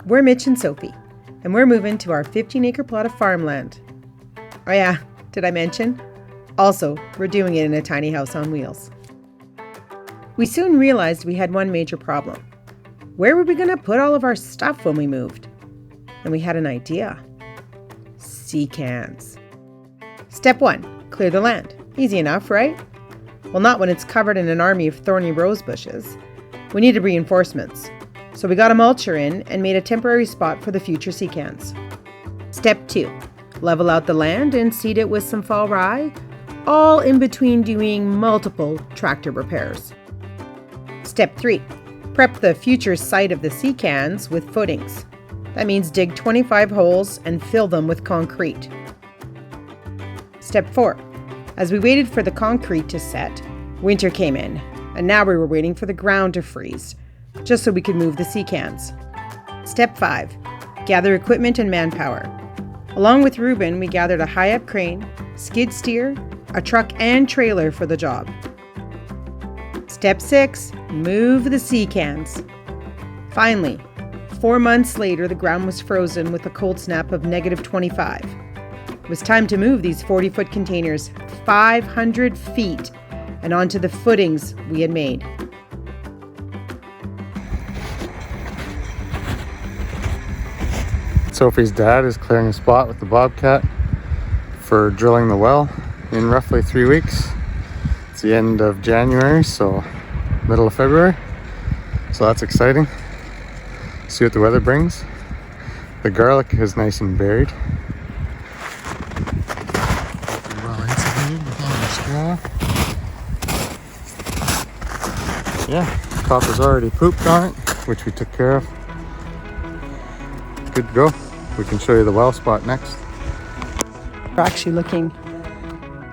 We're Mitch and Sophie, and we're moving to our 15-acre plot of farmland. Oh yeah, did I mention? Also, we're doing it in a tiny house on wheels. We soon realized we had one major problem. Where were we going to put all of our stuff when we moved? And we had an idea. Seacans. Step 1, clear the land. Easy enough, right? Well, not when it's covered in an army of thorny rose bushes. We needed reinforcements, so we got a mulcher in and made a temporary spot for the future Seacans. Step 2, level out the land and seed it with some fall rye, all in between doing multiple tractor repairs. Step 3, prep the future site of the Seacans with footings. That means dig 25 holes and fill them with concrete. Step 4, as we waited for the concrete to set, winter came in, and now we were waiting for the ground to freeze, just so we could move the Seacans. Step 5, gather equipment and manpower. Along with REUBEN, we gathered a high-up crane, skid steer, a truck and trailer for the job. Step 6, move the Seacans. Finally, 4 months later, the ground was frozen with a cold snap of -25. It was time to move these 40-foot containers 500 feet and onto the footings we had made. Sophie's dad is clearing a spot with the Bobcat for drilling the well in roughly 3 weeks. It's the end of January, so middle of February. So that's exciting. See what the weather brings. The garlic is nice and buried. Well insulated with all the straw. Yeah, copper's already pooped on it, which we took care of. Good to go. We can show you the well spot next. We're actually looking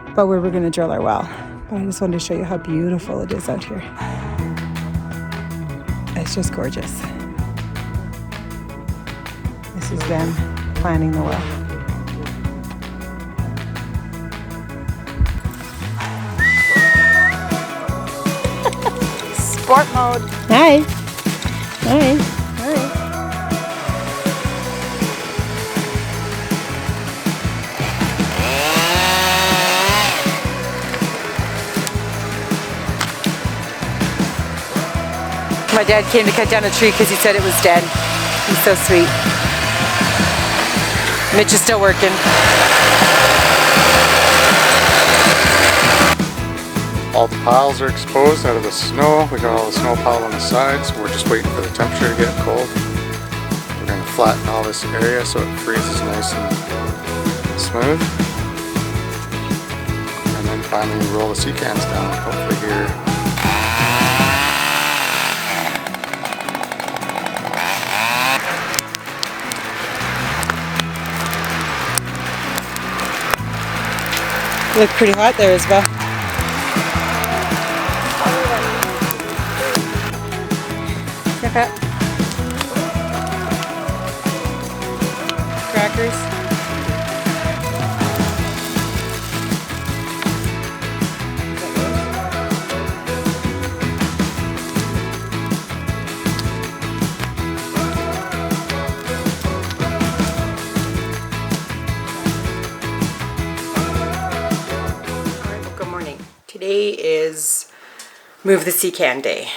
about where we're going to drill our well. But I just wanted to show you how beautiful it is out here. It's just gorgeous. This is them planning the well. Sport mode. Hi. Hi. Hi. My dad came to cut down a tree because he said it was dead. He's so sweet. Mitch is still working. All the piles are exposed out of the snow. We got all the snow piled on the sides. We're just waiting for the temperature to get cold. We're going to flatten all this area so it freezes nice and smooth. And then finally roll the Seacans down, hopefully here. Look pretty hot there as well. Okay. Crackers. Today is Move the Seacan Day.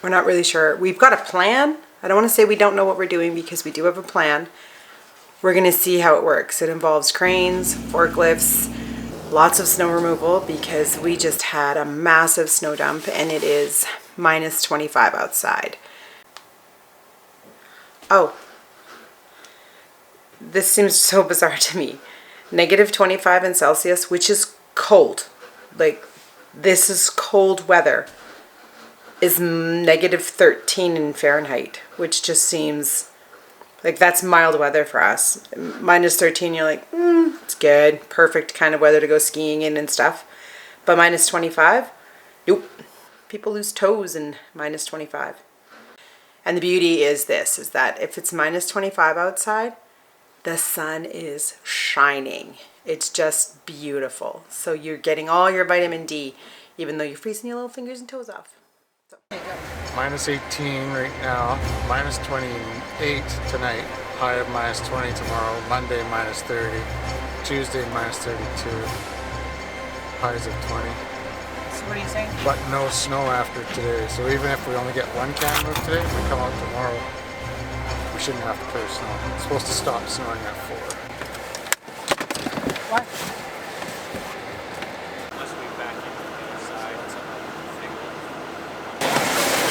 We're not really sure. We've got a plan. I don't want to say we don't know what we're doing because we do have a plan. We're going to see how it works. It involves cranes, forklifts, lots of snow removal because we just had a massive snow dump and it is -25 outside. Oh, this seems so bizarre to me. -25 in Celsius, which is cold. Like, this is cold weather, is -13 in Fahrenheit, which just seems like that's mild weather for us. -13, you're like, it's good, perfect kind of weather to go skiing in and stuff. But -25, nope. People lose toes in -25. And the beauty is this, is that if it's -25 outside, the sun is shining. It's just beautiful. So you're getting all your vitamin D, even though you're freezing your little fingers and toes off. So, there you go. minus 18 right now, minus 28 tonight, high of minus 20 tomorrow, Monday minus 30, Tuesday minus 32, highs of 20. So what are you saying? But no snow after today, so even if we only get one can move today, if we come out tomorrow, we shouldn't have to clear snow. It's supposed to stop snowing at 4. What?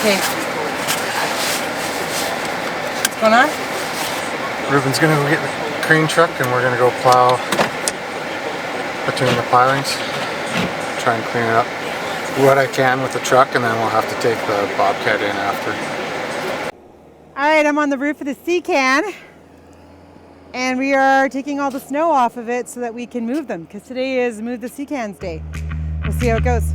Okay. What's going on? Ruben's gonna go get the crane truck and we're gonna go plow between the pilings, try and clean it up what I can with the truck, and then we'll have to take the bobcat in after. All right, I'm on the roof of the Seacan, and we are taking all the snow off of it so that we can move them, because today is Move the Seacans Day. We'll see how it goes.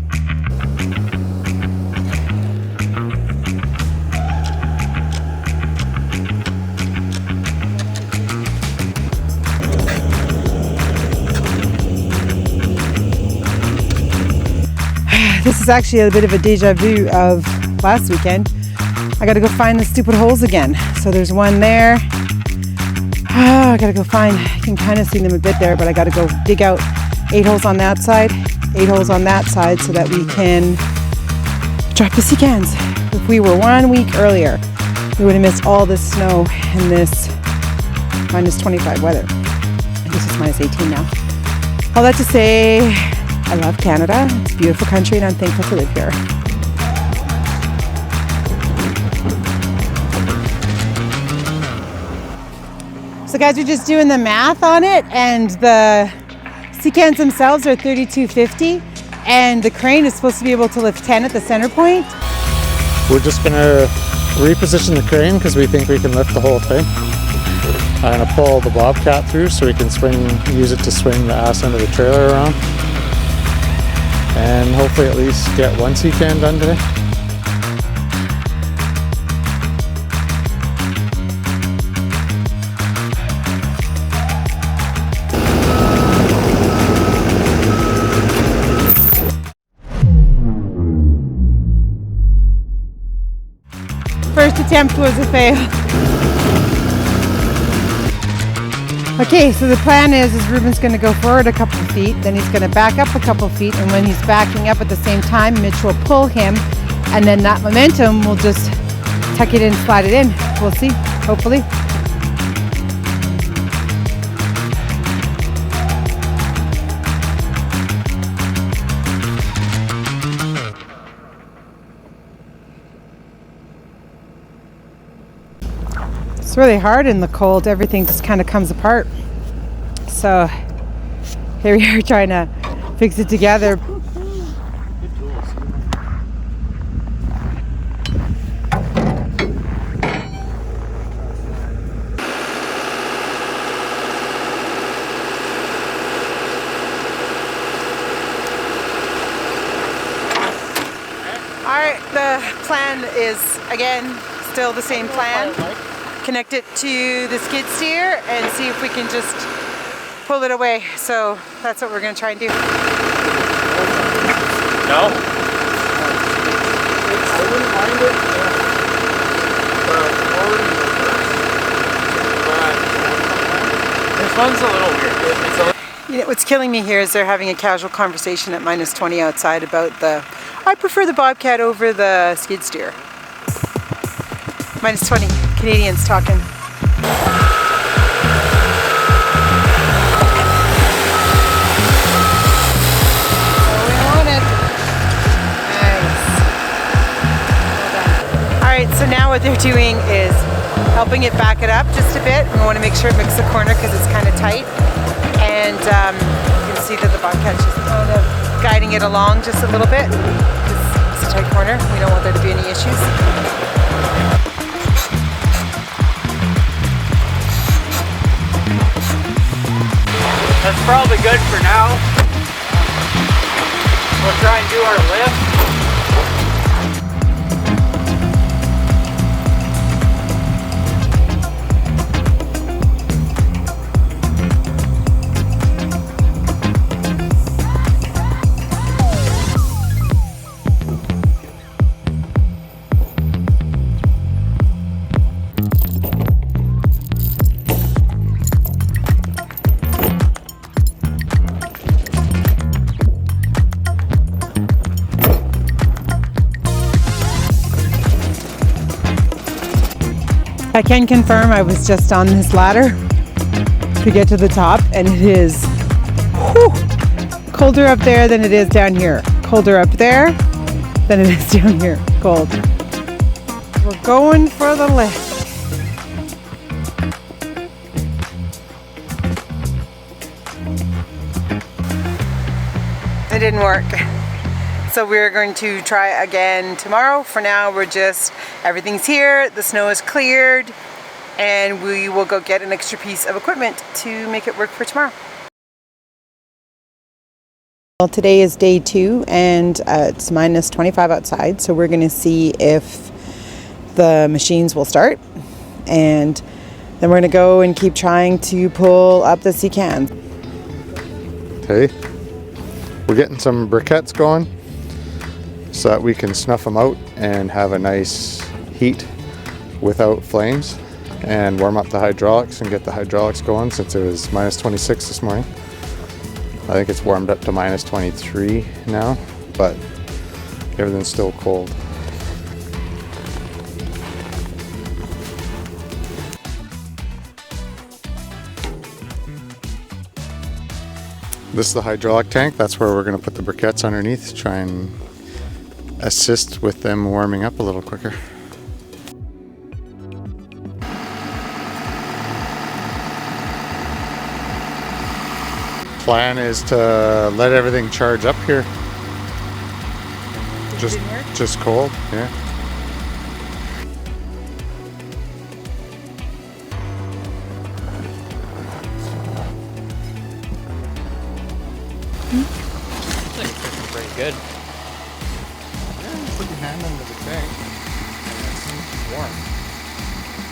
This is actually a bit of a deja vu of last weekend. I gotta go find the stupid holes again. So there's one there. I gotta go find, I can kind of see them a bit there, but I gotta go dig out 8 holes on that side, 8 holes on that side, so that we can drop the Seacans. If we were 1 week earlier, we would have missed all this snow and this minus 25 weather. I guess it's minus 18 now. All that to say, I love Canada. It's a beautiful country and I'm thankful to live here. So guys, we're just doing the math on it, and the Seacans themselves are 3250, and the crane is supposed to be able to lift 10 at the center point. We're just gonna reposition the crane because we think we can lift the whole thing. I'm gonna pull the bobcat through so we can use it to swing the ass end of the trailer around. And hopefully at least get one Seacan done today. First attempt was a fail. Okay, so the plan is Ruben's going to go forward a couple of feet, then he's going to back up a couple of feet, and when he's backing up at the same time, Mitch will pull him, and then that momentum will just tuck it in, slide it in. We'll see, hopefully. It's really hard in the cold. Everything just kind of comes apart. So here we are trying to fix it together. All right, the plan is, again, still the same plan. Connect it to the skid steer and see if we can just pull it away. So that's what we're going to try and do. No? I wouldn't mind it. This one's a little weird. You know, what's killing me here is they're having a casual conversation at minus 20 outside about I prefer the bobcat over the skid steer. Minus 20, Canadians talking. Alright, so now what they're doing is helping it back it up just a bit. We want to make sure it makes the corner because it's kind of tight. And you can see that the bobcat's just kind of guiding it along just a little bit. It's a tight corner. We don't want there to be any issues. That's probably good for now. We'll try and do our lift. I can confirm I was just on this ladder to get to the top, and it is colder up there than it is down here. Colder up there than it is down here. Cold. We're going for the lift. It didn't work. So we're going to try again tomorrow. For now, everything's here, the snow is cleared, and we will go get an extra piece of equipment to make it work for tomorrow. Well, today is day 2 and it's minus 25 outside, so we're going to see if the machines will start, and then we're going to go and keep trying to pull up the Seacans. Okay, we're getting some briquettes going so that we can snuff them out and have a nice heat without flames and warm up the hydraulics and get the hydraulics going, since it was minus 26 this morning. I think it's warmed up to minus 23 now, but everything's still cold. This is the hydraulic tank. That's where we're going to put the briquettes underneath to try and assist with them warming up a little quicker. Plan is to let everything charge up here. Just cold, yeah. Pretty good. Put your hand under the tank and it's warm.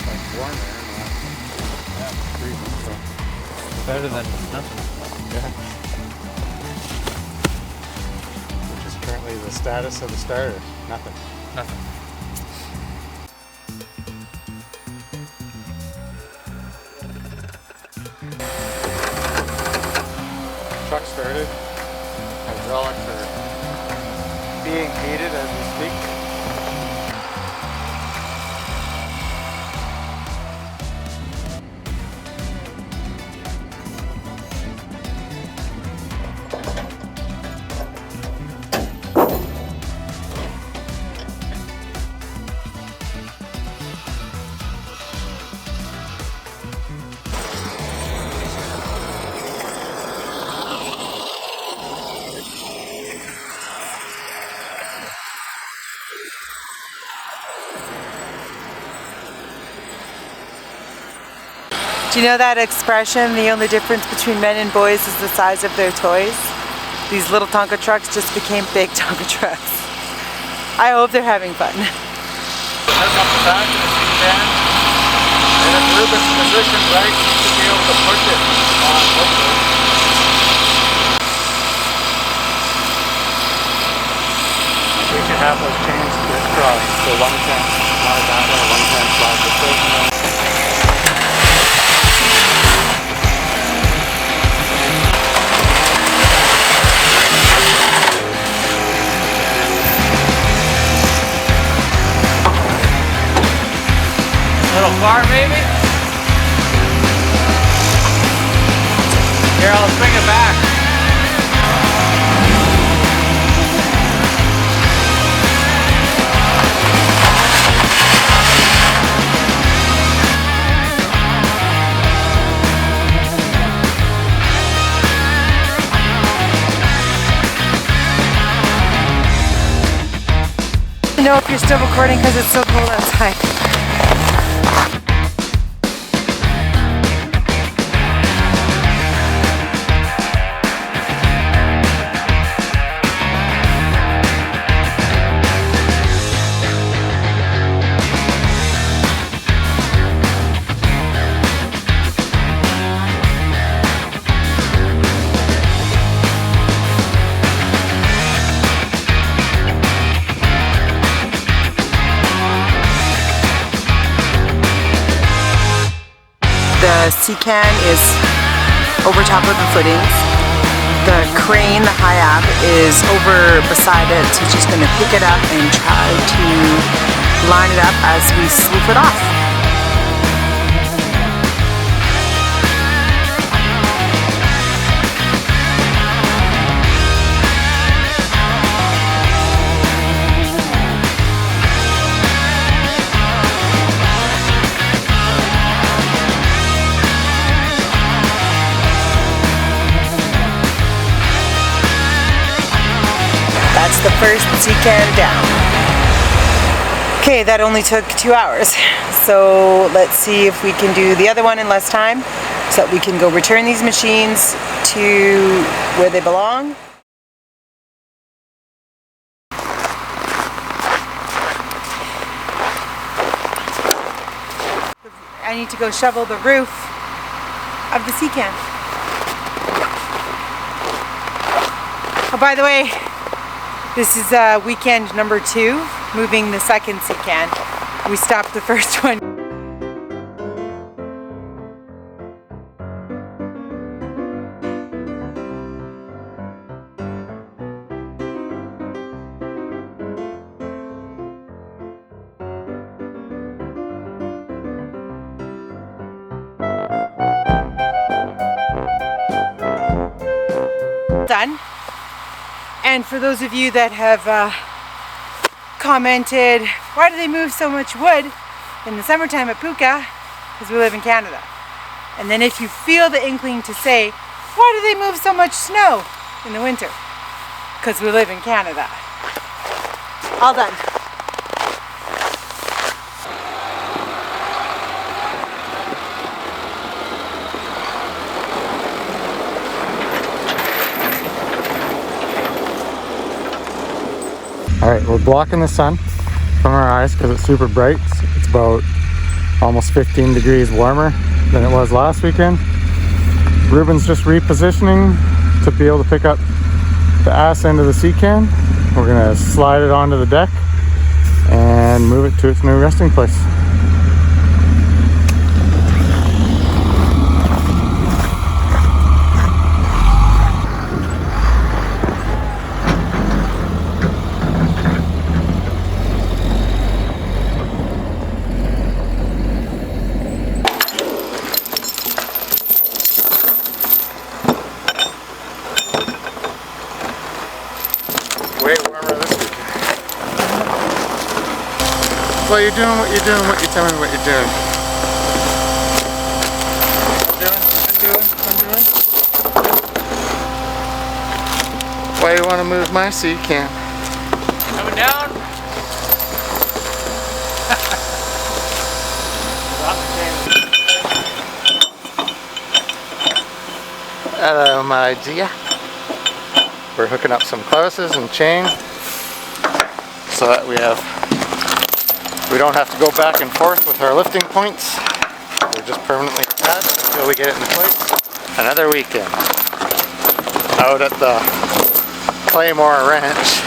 Like warm air, not freezing. So. Better than nothing. Yeah. Which is currently the status of the starter. Nothing. Nothing. Truck started. Hydraulics are being heated as we speak. Do you know that expression, the only difference between men and boys is the size of their toys? These little Tonka trucks just became big Tonka trucks. I hope they're having fun. Hook up the back of the Seacan, and if REUBEN's positioned right, you should be able to push it on, hopefully. We should have those chains crisscrossed, so one can slide that way, one can slide this way. Little far, maybe? Here, I'll bring it back. I know if you're still recording because it's so cold outside. The Seacan is over top of the footings. The crane, the high ab, is over beside it, so just going to pick it up and try to line it up as we sloof it off. the first Seacan down. Okay, that only took 2 hours. So let's see if we can do the other one in less time so that we can go return these machines to where they belong. I need to go shovel the roof of the Seacan. Oh, by the way, this is weekend number 2, moving the second Seacan. We stopped the first one. Done. And for those of you that have commented, why do they move so much wood in the summertime at Puka? Because we live in Canada. And then if you feel the inkling to say, why do they move so much snow in the winter? Because we live in Canada. All done. Alright, we're blocking the sun from our eyes because it's super bright. It's about almost 15 degrees warmer than it was last weekend. Reuben's just repositioning to be able to pick up the ass end of the Seacan. We're going to slide it onto the deck and move it to its new resting place. Way warmer this week. Well, you're doing what you're doing, what you tell me what you're doing. I'm doing. Why do you want to move my Seacan? Coming down. Hello, my dear. We're hooking up some closures and chain so that we don't have to go back and forth with our lifting points. They're just permanently attached until we get it into place. Another weekend out at the Claymore Ranch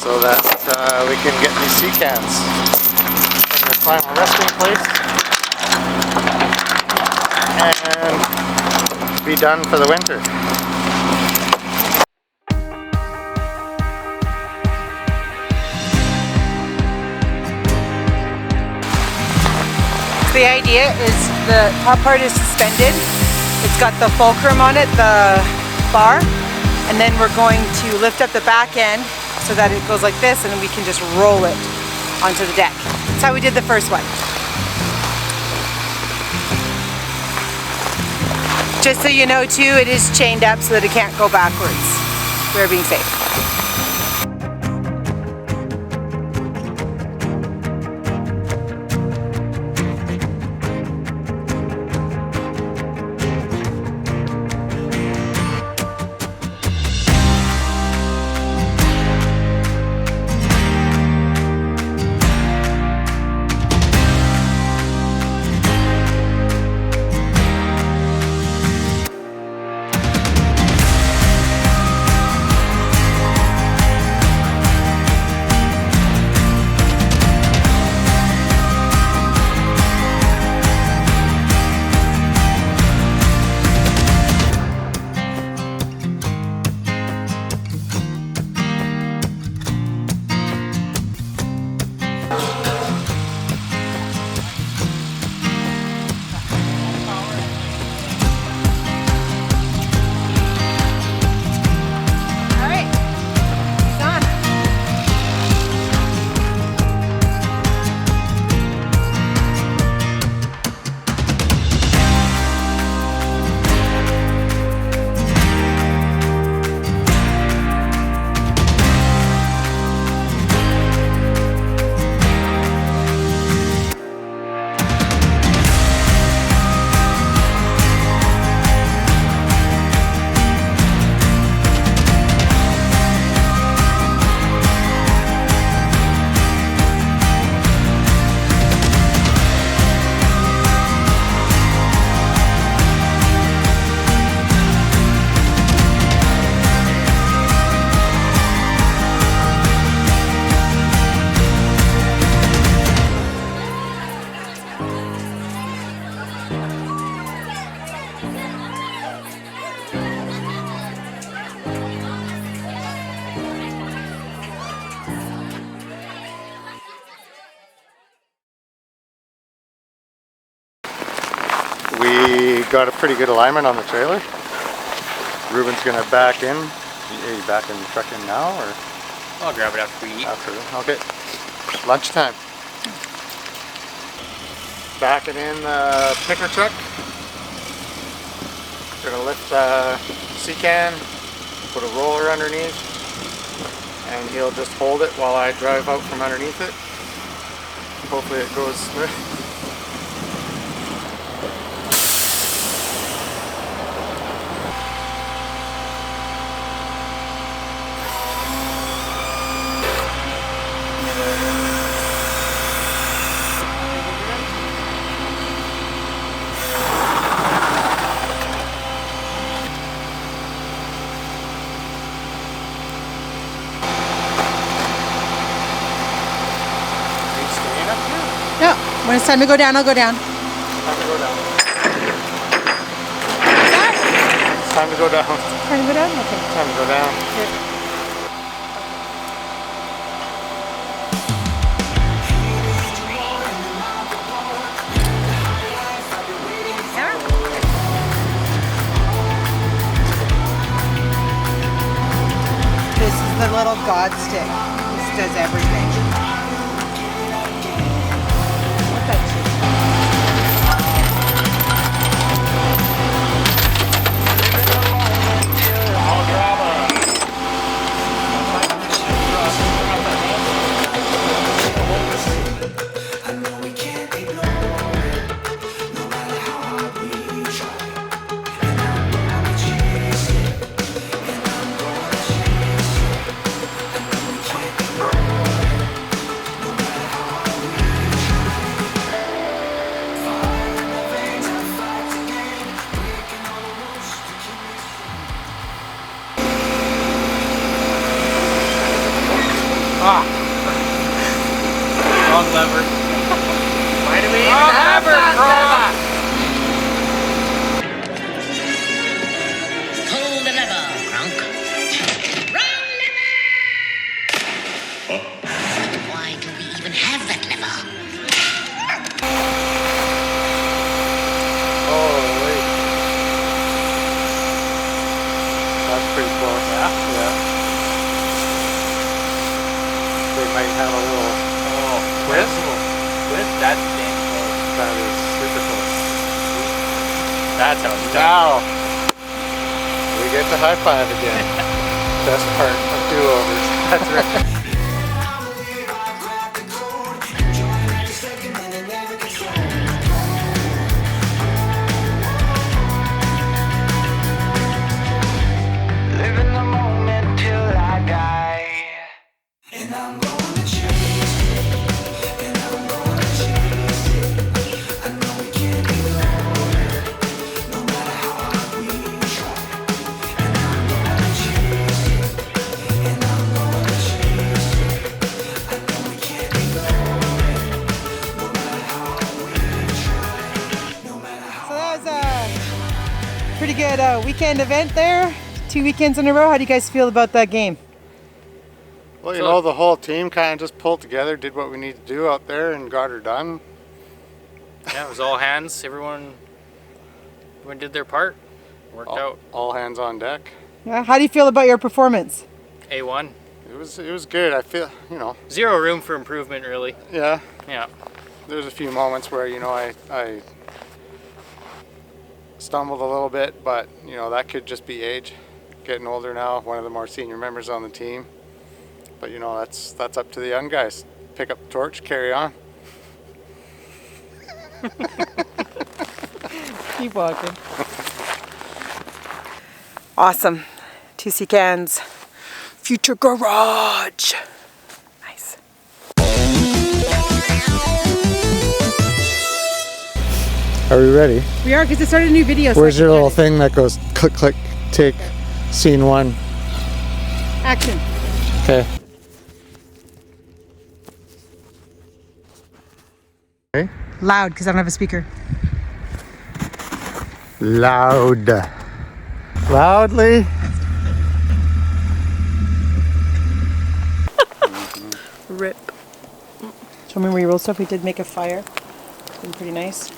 so that we can get these Seacans in their final resting place and be done for the winter. The idea is the top part is suspended. It's got the fulcrum on it, the bar, and then we're going to lift up the back end so that it goes like this and then we can just roll it onto the deck. That's how we did the first one. Just so you know too, it is chained up so that it can't go backwards. We're being safe. We got a pretty good alignment on the trailer. Ruben's gonna back in. Are you backing the truck in now or? I'll grab it after we eat. After, okay. Lunchtime. Backing in the picker truck. Gonna lift the Seacan, put a roller underneath, and he'll just hold it while I drive out from underneath it. Hopefully it goes smooth. No, when it's time to go down, I'll go down. Time to go down. It's time to go down. Time to go down? Okay. Time to go down. This is the little God stick. This does everything. What that shit? I'll grab a... Wrong lever. Why do we even have her? Pull the lever, Kronk. Wrong lever! Why do we even have that lever? Holy. That's pretty close. Yeah. They might have a little twist. Twist? That's dang close. That is super close. That's how it's done. Now, we get to high five again. Best part of do-overs. That's right. Living the moment till I die. And I'm gonna chase it. And I'm gonna chase it. I know we can't ignore it. No matter how hard we try. And I'm gonna chase it. And I'm gonna chase it. I know we can't ignore it. No matter how hard we try. No matter how So that was a pretty good weekend event there. 2 weekends in a row. How do you guys feel about that game? Well, you know, the whole team kind of just pulled together, did what we need to do out there, and got her done. Yeah, it was all hands. Everyone did their part. Worked out. All hands on deck. Yeah. How do you feel about your performance? A1. It was good. I feel, you know, Zero room for improvement, really. yeah. Yeah. There's a few moments where, you know, I stumbled a little bit, but, you know, that could just be age. Getting older now, one of the more senior members on the team. But, you know, that's up to the young guys. Pick up the torch, carry on. Keep walking. Awesome. 2 Seacans. Future garage. Nice. Are we ready? We are, because I started a new video. Where's your little thing that goes click, click, take scene 1? Action. Okay. Okay. Loud, because I don't have a speaker. Loud. Loudly. Rip. Show me where you rolled stuff. We did make a fire. It's been pretty nice.